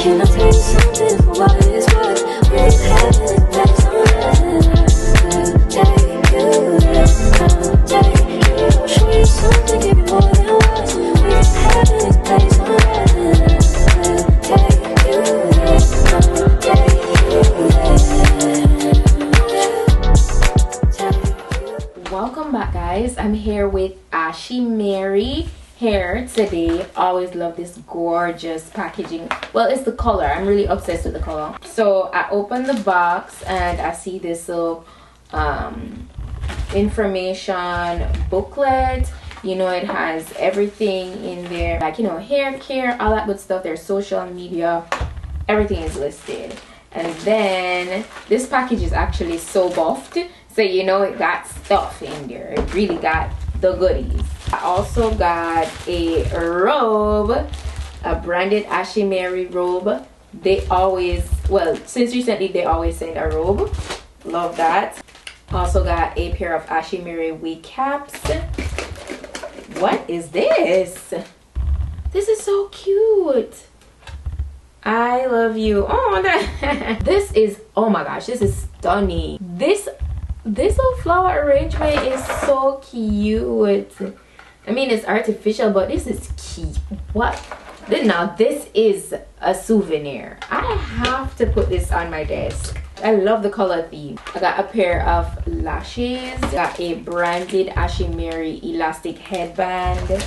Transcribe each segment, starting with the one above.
Can I tell you something for what it is worth? We've had it, that's all right. Take you there, I'll take you. Show you something, give you more than once. We've had it, that's all right. Take you there, I'll take you. Welcome back, guys. I'm here with Ashimary hair today. Always love this gorgeous packaging. Well, it's the color. I'm really obsessed with the color. So I opened the box and I see this little information booklet. You know, it has everything in there, like, you know, hair care, all that good stuff. There's social media, everything is listed. And then this package is actually so buffed, so you know it got stuff in there. It really got the goodies. I also got a robe, a branded Ashimary robe. They always, well, since recently they always send a robe. Love that. Also got a pair of Ashimary wig caps. What is this? This is so cute. I love you. Oh, that this is, oh my gosh, this is stunning. This little flower arrangement is so cute. I mean, it's artificial, but this is cute. What? Now this is a souvenir. I have to put this on my desk. I love the color theme. I got a pair of lashes. Got a branded Ashimary elastic headband,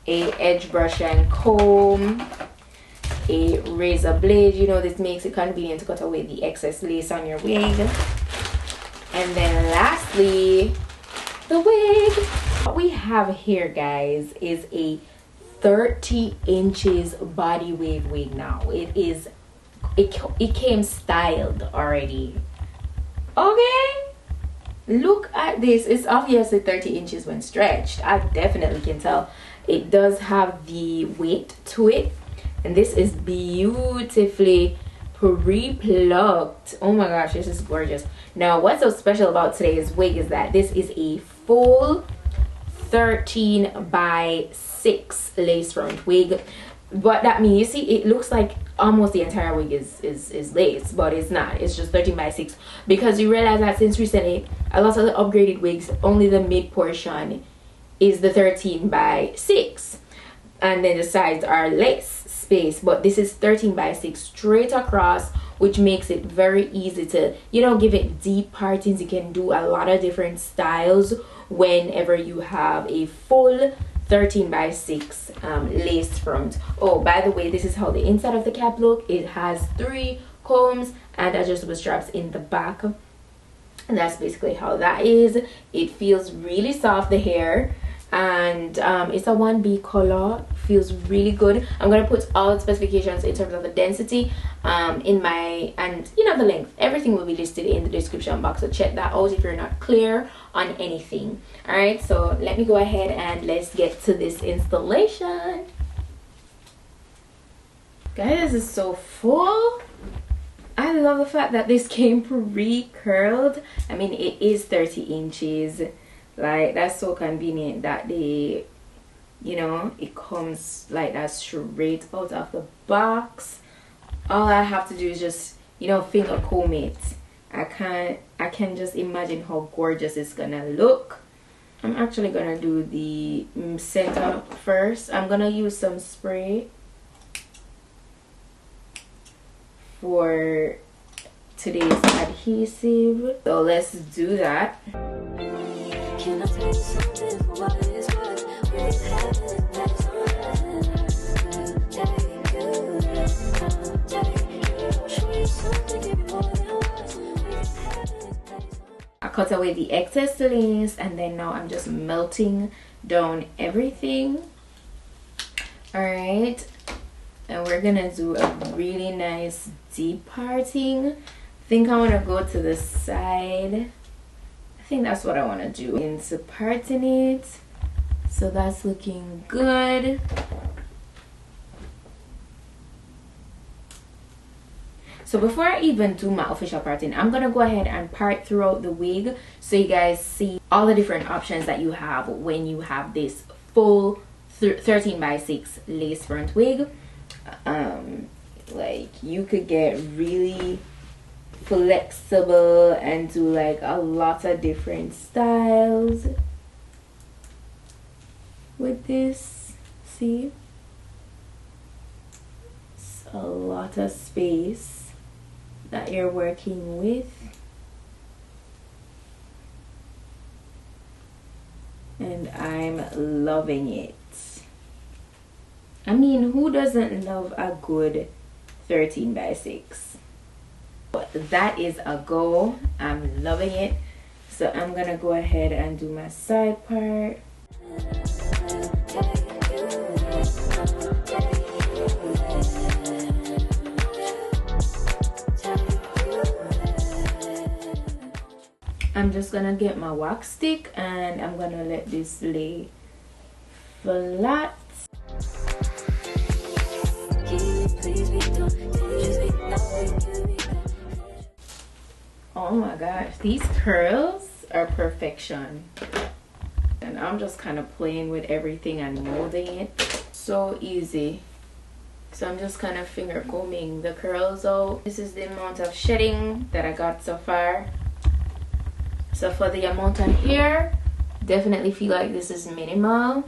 a edge brush and comb, a razor blade. You know, this makes it convenient to cut away the excess lace on your wig. And then lastly, the wig. What we have here, guys, is a 30 inches body wave wig. Now it came styled already. Okay, look at this. It's obviously 30 inches when stretched. I definitely can tell. It does have the weight to it, and this is beautifully pre-plucked. Oh my gosh, this is gorgeous. Now what's so special about today's wig is that this is a full 13 by 6 lace front wig. What that means, you see, it looks like almost the entire wig is lace, but it's not. It's just 13 by 6, because you realize that since recently a lot of the upgraded wigs, only the mid portion is the 13 by 6, and then the sides are lace space. But this is 13 by 6 straight across, which makes it very easy to, you know, give it deep partings. You can do a lot of different styles whenever you have a full 13 by 6 lace front. Oh, by the way, this is how the inside of the cap look. It has 3 combs and adjustable straps in the back, and that's basically how that is. It feels really soft, the hair, and it's a 1B color. Feels really good. I'm gonna put all the specifications in terms of the density in my, and you know, the length, everything will be listed in the description box, so check that out if you're not clear on anything. All right, so let me go ahead and let's get to this installation. Guys, this is so full. I love the fact that this came pre-curled. I mean, it is 30 inches. Like, that's so convenient that they, you know, it comes like that straight out of the box. All I have to do is just, you know, finger comb it. I can just imagine how gorgeous it's gonna look. I'm actually gonna do the center first. I'm gonna use some spray for today's adhesive, so let's do that. Can I tell you something for what it is worth? We've had it, that's all right. Take you there, I'll take you. Show you something, give you more than once. We've had it, that's all right. I cut away the excess lace, and then now I'm just melting down everything. Alright, and we're gonna do a really nice deep parting. I think I want to go to the side. I think that's what I want to do, into parting it. So that's looking good. So before I even do my official parting, I'm gonna go ahead and part throughout the wig so you guys see all the different options that you have when you have this full 13 by 6 lace front wig. Like you could get really flexible and do like a lot of different styles with this. See, it's a lot of space that you're working with, and I'm loving it. I mean, who doesn't love a good 13 by 6? But that is a go. I'm loving it. So I'm gonna go ahead and do my side part. I'm just gonna get my wax stick and I'm gonna let this lay flat. Oh my gosh, these curls are perfection. And I'm just kind of playing with everything and molding it. So easy. So I'm just kind of finger combing the curls out. This is the amount of shedding that I got so far. So for the amount of hair, definitely feel like this is minimal.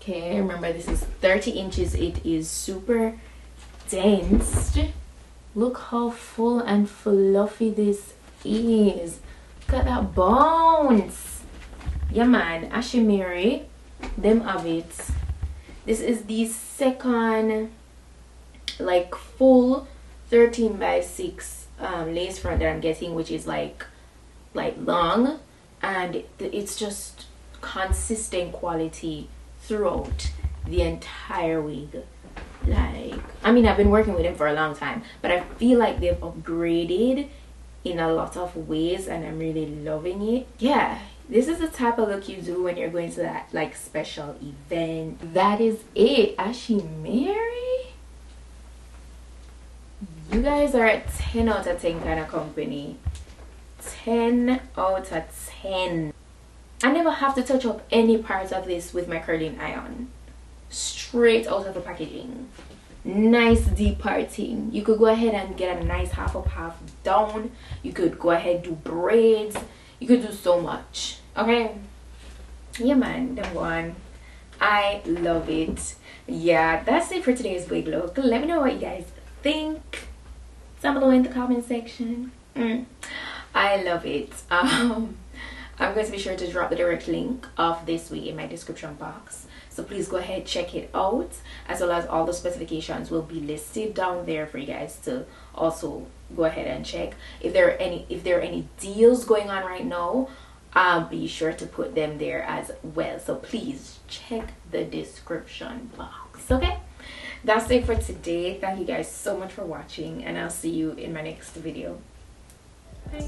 Okay, remember this is 30 inches. It is super dense. Look how full and fluffy this is. Look at that bones. Yeah man, Ashimary, them have it. This is the second like full 13 by 6 lace front that I'm getting, which is like long, and it's just consistent quality throughout the entire wig. Like, I mean, I've been working with them for a long time, but I feel like they've upgraded in a lot of ways and I'm really loving it. Yeah, this is the type of look you do when you're going to that like special event. That is it. Ashimary, you guys are a 10 out of 10 kind of company. 10 out of 10. I never have to touch up any parts of this with my curling iron. Straight out of the packaging. Nice deep parting. You could go ahead and get a nice half up, half down. You could go ahead do braids. You could do so much. Okay, yeah man, that one, I love it. Yeah, that's it for today's wig look. Let me know what you guys think down below in the comment section. I love it. I'm going to be sure to drop the direct link of this wig in my description box, so please go ahead, check it out, as well as all the specifications will be listed down there for you guys to also go ahead and check. If there are any deals going on right now, I'll be sure to put them there as well, so please check the description box. Okay, that's it for today. Thank you guys so much for watching, and I'll see you in my next video. Bye.